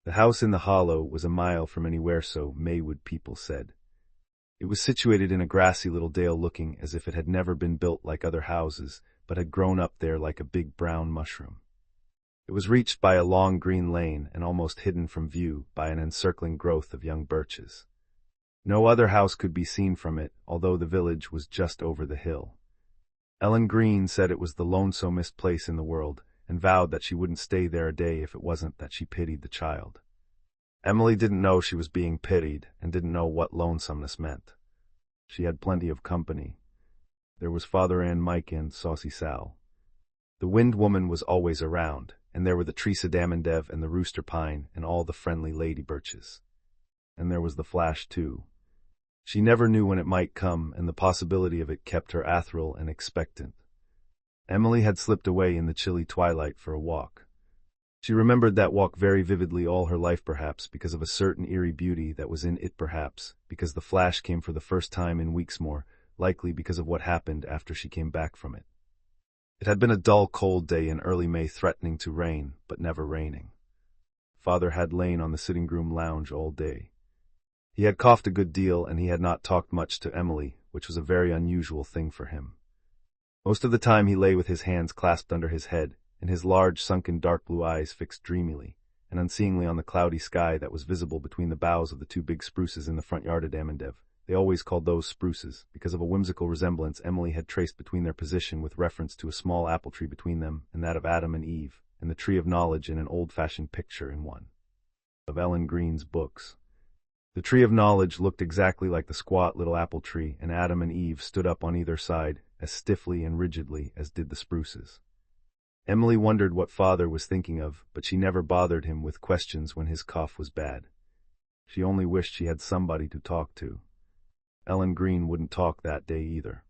The house in the hollow was a mile from anywhere, so Maywood people said. It was situated in a grassy little dale, looking as if it had never been built like other houses, but had grown up there like a big brown mushroom. It was reached by a long green lane and almost hidden from view by an encircling growth of young birches. No other house could be seen from it, although the village was just over the hill. Ellen Greene said it was the lonesomest place in the world, and vowed that she wouldn't stay there a day if it wasn't that she pitied the child. Emily didn't know she was being pitied, and didn't know what lonesomeness meant. She had plenty of company. There was Father and Mike and Saucy Sal. The Wind Woman was always around, and there were the tree Dev and the Rooster Pine and all the friendly lady-birches. And there was the Flash, too. She never knew when it might come, and the possibility of it kept her ethereal and expectant. Emily had slipped away in the chilly twilight for a walk. She remembered that walk very vividly, all her life perhaps, because of a certain eerie beauty that was in it, perhaps because the Flash came for the first time in weeks, more likely because of what happened after she came back from it. It had been a dull, cold day in early May, threatening to rain, but never raining. Father had lain on the sitting-room lounge all day. He had coughed a good deal, and he had not talked much to Emily, which was a very unusual thing for him. Most of the time he lay with his hands clasped under his head, and his large, sunken, dark blue eyes fixed dreamily and unseeingly on the cloudy sky that was visible between the boughs of the two big spruces in the front yard of Dev. They always called those spruces, because of a whimsical resemblance Emily had traced between their position with reference to a small apple tree between them and that of Adam and Eve, and the tree of knowledge in an old-fashioned picture in one of Ellen Greene's books. The tree of knowledge looked exactly like the squat little apple tree, and Adam and Eve stood up on either side, as stiffly and rigidly as did the spruces. Emily wondered what Father was thinking of, but she never bothered him with questions when his cough was bad. She only wished she had somebody to talk to. Ellen Greene wouldn't talk that day either.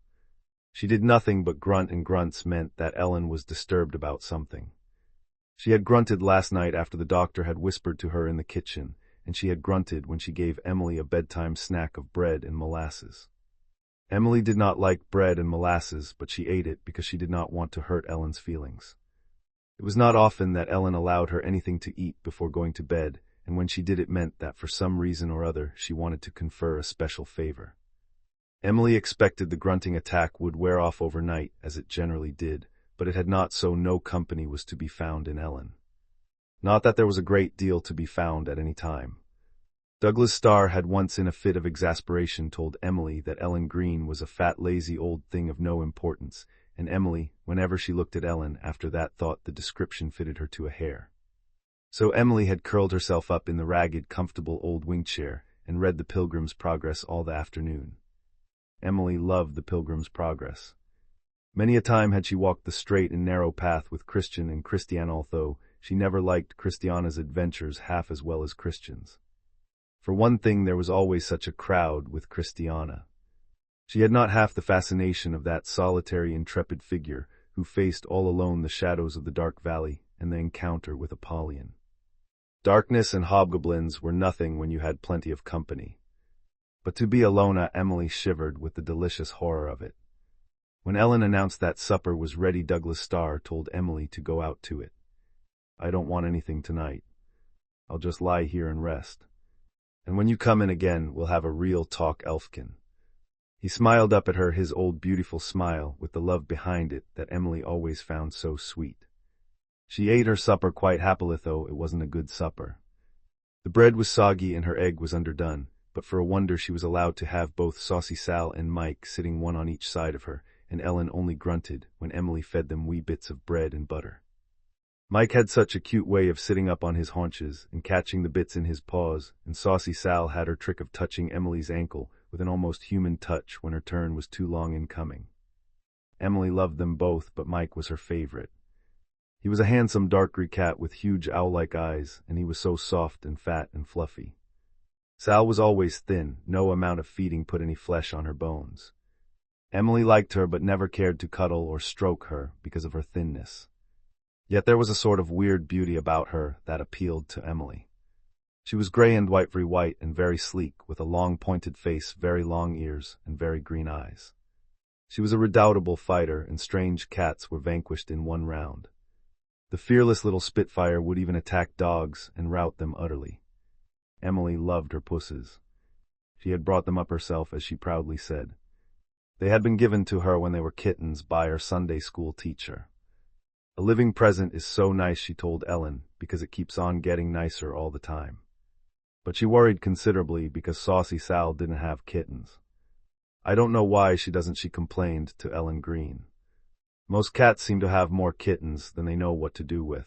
She did nothing but grunt, and grunts meant that Ellen was disturbed about something. She had grunted last night after the doctor had whispered to her in the kitchen, and she had grunted when she gave Emily a bedtime snack of bread and molasses. Emily did not like bread and molasses, but she ate it because she did not want to hurt Ellen's feelings. It was not often that Ellen allowed her anything to eat before going to bed, and when she did it meant that for some reason or other she wanted to confer a special favor. Emily expected the grunting attack would wear off overnight, as it generally did, but it had not, so no company was to be found in Ellen. Not that there was a great deal to be found at any time. Douglas Starr had once in a fit of exasperation told Emily that Ellen Greene was a fat, lazy old thing of no importance, and Emily, whenever she looked at Ellen after that, thought the description fitted her to a hair. So Emily had curled herself up in the ragged, comfortable old wing chair and read the Pilgrim's Progress all the afternoon. Emily loved the Pilgrim's Progress. Many a time had she walked the straight and narrow path with Christian and Christiana, although she never liked Christiana's adventures half as well as Christian's. For one thing, there was always such a crowd with Christiana. She had not half the fascination of that solitary, intrepid figure who faced all alone the shadows of the dark valley and the encounter with Apollyon. Darkness and hobgoblins were nothing when you had plenty of company. But to be alone, Emily shivered with the delicious horror of it. When Ellen announced that supper was ready, Douglas Starr told Emily to go out to it. "I don't want anything tonight. I'll just lie here and rest. And when you come in again, we'll have a real talk, Elfkin." He smiled up at her, his old beautiful smile, with the love behind it that Emily always found so sweet. She ate her supper quite happily, though it wasn't a good supper. The bread was soggy and her egg was underdone, but for a wonder she was allowed to have both Saucy Sal and Mike sitting one on each side of her, and Ellen only grunted when Emily fed them wee bits of bread and butter. Mike had such a cute way of sitting up on his haunches and catching the bits in his paws, and Saucy Sal had her trick of touching Emily's ankle with an almost human touch when her turn was too long in coming. Emily loved them both, but Mike was her favorite. He was a handsome dark grey cat with huge owl-like eyes, and he was so soft and fat and fluffy. Sal was always thin, no amount of feeding put any flesh on her bones. Emily liked her but never cared to cuddle or stroke her because of her thinness. Yet there was a sort of weird beauty about her that appealed to Emily. She was grey and white, very white and very sleek, with a long pointed face, very long ears, and very green eyes. She was a redoubtable fighter, and strange cats were vanquished in one round. The fearless little spitfire would even attack dogs and rout them utterly. Emily loved her pusses. She had brought them up herself, as she proudly said. They had been given to her when they were kittens by her Sunday school teacher. A living present is so nice, she told Ellen, because it keeps on getting nicer all the time. But she worried considerably because Saucy Sal didn't have kittens. I don't know why she complained to Ellen Greene. Most cats seem to have more kittens than they know what to do with.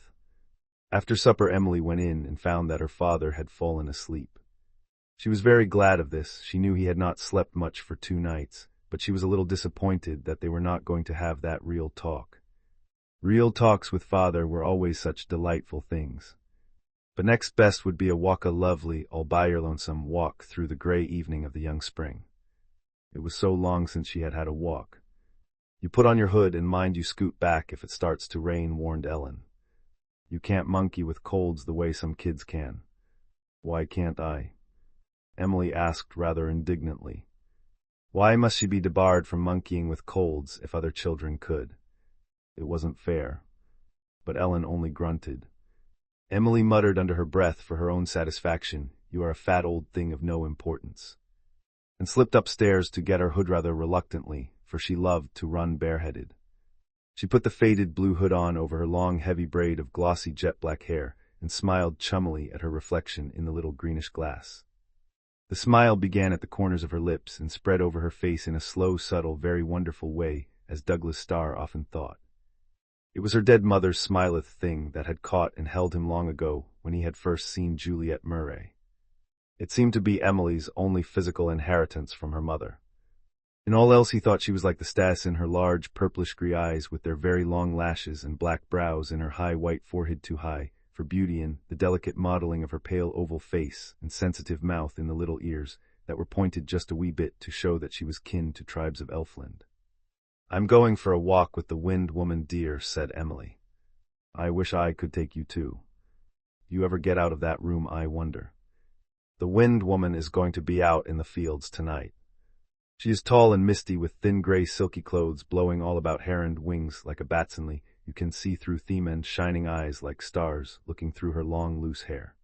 After supper, Emily went in and found that her father had fallen asleep. She was very glad of this. She knew he had not slept much for 2 nights, but she was a little disappointed that they were not going to have that real talk. Real talks with father were always such delightful things. But next best would be a walk, a lovely, all-by-your-lonesome walk through the gray evening of the young spring. It was so long since she had had a walk. You put on your hood and mind you scoot back if it starts to rain, warned Ellen. You can't monkey with colds the way some kids can. Why can't I? Emily asked rather indignantly. Why must she be debarred from monkeying with colds if other children could? It wasn't fair. But Ellen only grunted. Emily muttered under her breath for her own satisfaction, "You are a fat old thing of no importance," and slipped upstairs to get her hood rather reluctantly, for she loved to run bareheaded. She put the faded blue hood on over her long heavy braid of glossy jet-black hair and smiled chummily at her reflection in the little greenish glass. The smile began at the corners of her lips and spread over her face in a slow, subtle, very wonderful way, as Douglas Starr often thought. It was her dead mother's smileth thing that had caught and held him long ago when he had first seen Juliet Murray. It seemed to be Emily's only physical inheritance from her mother. In all else he thought she was like the Stas in her large purplish-grey eyes with their very long lashes and black brows, in her high white forehead too high for beauty, in the delicate modeling of her pale oval face and sensitive mouth, in the little ears that were pointed just a wee bit to show that she was kin to tribes of Elfland. "I'm going for a walk with the Wind Woman, dear," said Emily. "I wish I could take you too. Do you ever get out of that room, I wonder? The Wind Woman is going to be out in the fields tonight. She is tall and misty, with thin gray silky clothes blowing all about hair and wings like a bat's, only you can see through them, and shining eyes like stars looking through her long loose hair.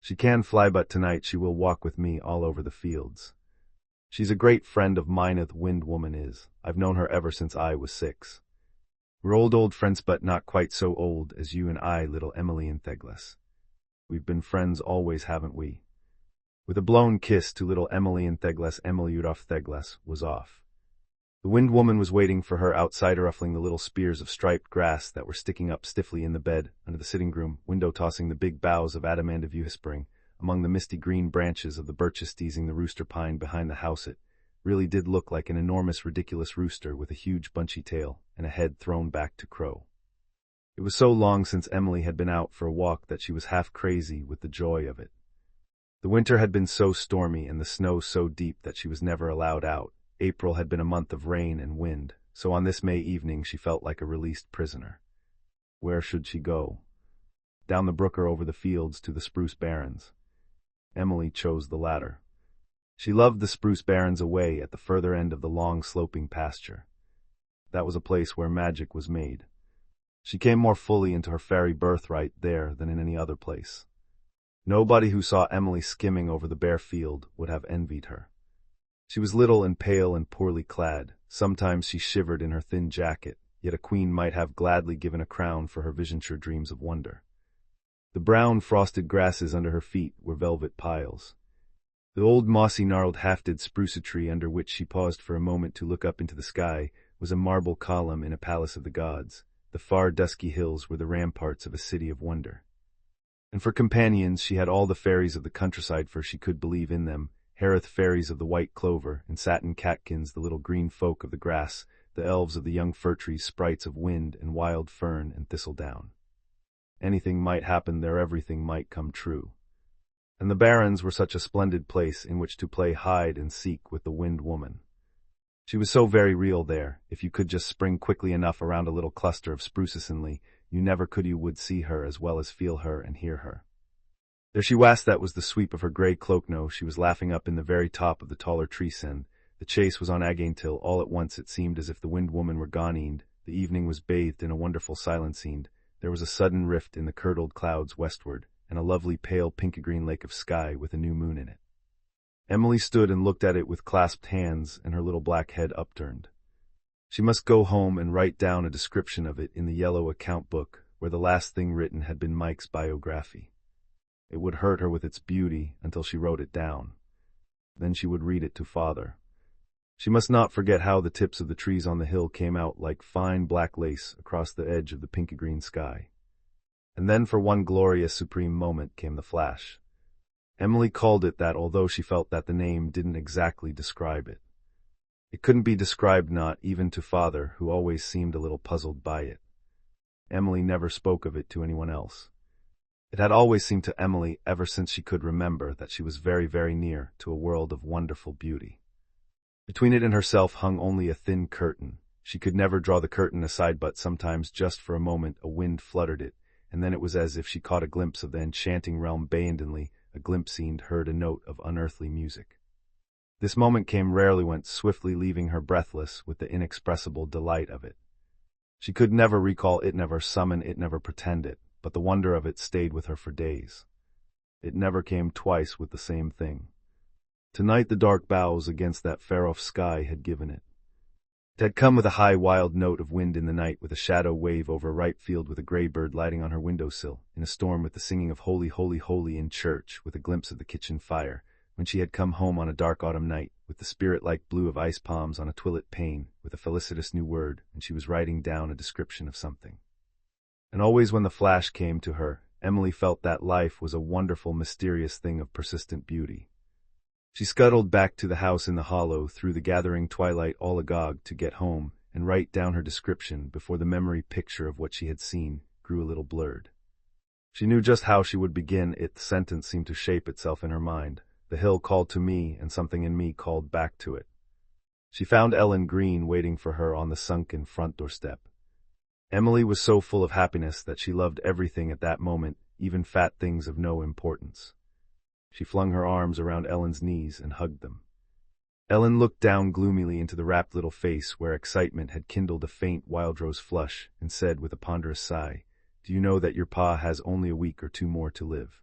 She can fly, but tonight she will walk with me all over the fields. She's a great friend of mine, the Wind Woman is. I've known her ever since I was 6. We're old friends, but not quite so old as you and I, little Emily and Theglas. We've been friends always, haven't we?" With a blown kiss to little Emily and Theglas, Emily Udolph Theglas was off. The Wind Woman was waiting for her outside, ruffling the little spears of striped grass that were sticking up stiffly in the bed under the sitting-room window, tossing the big boughs of adamant whispering among the misty green branches of the birches, teasing the rooster pine behind the house. It really did look like an enormous, ridiculous rooster with a huge bunchy tail and a head thrown back to crow. It was so long since Emily had been out for a walk that she was half crazy with the joy of it. The winter had been so stormy and the snow so deep that she was never allowed out. April had been a month of rain and wind, so on this May evening she felt like a released prisoner. Where should she go? Down the brook or over the fields to the spruce barrens? Emily chose the latter. She loved the spruce barrens away at the further end of the long sloping pasture. That was a place where magic was made. She came more fully into her fairy birthright there than in any other place. Nobody who saw Emily skimming over the bare field would have envied her. She was little and pale and poorly clad. Sometimes she shivered in her thin jacket, yet a queen might have gladly given a crown for her visionture dreams of wonder. The brown frosted grasses under her feet were velvet piles. The old mossy gnarled half-dead spruce tree under which she paused for a moment to look up into the sky was a marble column in a palace of the gods. The far dusky hills were the ramparts of a city of wonder. And for companions she had all the fairies of the countryside, for she could believe in them, Harith fairies of the white clover, and satin catkins, the little green folk of the grass, the elves of the young fir trees, sprites of wind and wild fern and thistledown. Anything might happen there, everything might come true. And the barrens were such a splendid place in which to play hide and seek with the Wind Woman. She was so very real there. If you could just spring quickly enough around a little cluster of spruces, you never could you would see her as well as feel her and hear her. There she was, that was the sweep of her grey cloak. No, she was laughing up in the very top of the taller trees, and the chase was on again till all at once it seemed as if the Wind Woman were gone, and the evening was bathed in a wonderful silence, and there was a sudden rift in the curdled clouds westward, and a lovely pale pinky-green lake of sky with a new moon in it. Emily stood and looked at it with clasped hands and her little black head upturned. She must go home and write down a description of it in the yellow account book, where the last thing written had been Mike's biography. It would hurt her with its beauty until she wrote it down. Then she would read it to father. She must not forget how the tips of the trees on the hill came out like fine black lace across the edge of the pinky-green sky. And then for one glorious supreme moment came the flash. Emily called it that, although she felt that the name didn't exactly describe it. It couldn't be described, not even to father, who always seemed a little puzzled by it. Emily never spoke of it to anyone else. It had always seemed to Emily, ever since she could remember, that she was very, very near to a world of wonderful beauty. Between it and herself hung only a thin curtain. She could never draw the curtain aside, but sometimes, just for a moment, a wind fluttered it, and then it was as if she caught a glimpse of the enchanting realm beyondly, a glimpse seemed, heard a note of unearthly music. This moment came rarely, went swiftly, leaving her breathless with the inexpressible delight of it. She could never recall it, never summon it, never pretend it, but the wonder of it stayed with her for days. It never came twice with the same thing. Tonight the dark boughs against that far-off sky had given it. It had come with a high wild note of wind in the night, with a shadow wave over a ripe field, with a grey bird lighting on her windowsill, in a storm with the singing of Holy, Holy, Holy in church, with a glimpse of the kitchen fire, when she had come home on a dark autumn night, with the spirit-like blue of ice palms on a twilit pane, with a felicitous new word, and she was writing down a description of something. And always when the flash came to her, Emily felt that life was a wonderful, mysterious thing of persistent beauty. She scuttled back to the house in the hollow through the gathering twilight, all agog to get home and write down her description before the memory picture of what she had seen grew a little blurred. She knew just how she would begin it. The sentence seemed to shape itself in her mind. The hill called to me, and something in me called back to it. She found Ellen Greene waiting for her on the sunken front doorstep. Emily was so full of happiness that she loved everything at that moment, even fat things of no importance. She flung her arms around Ellen's knees and hugged them. Ellen looked down gloomily into the rapt little face where excitement had kindled a faint wild rose flush, and said with a ponderous sigh, "Do you know that your pa has only a week or two more to live?"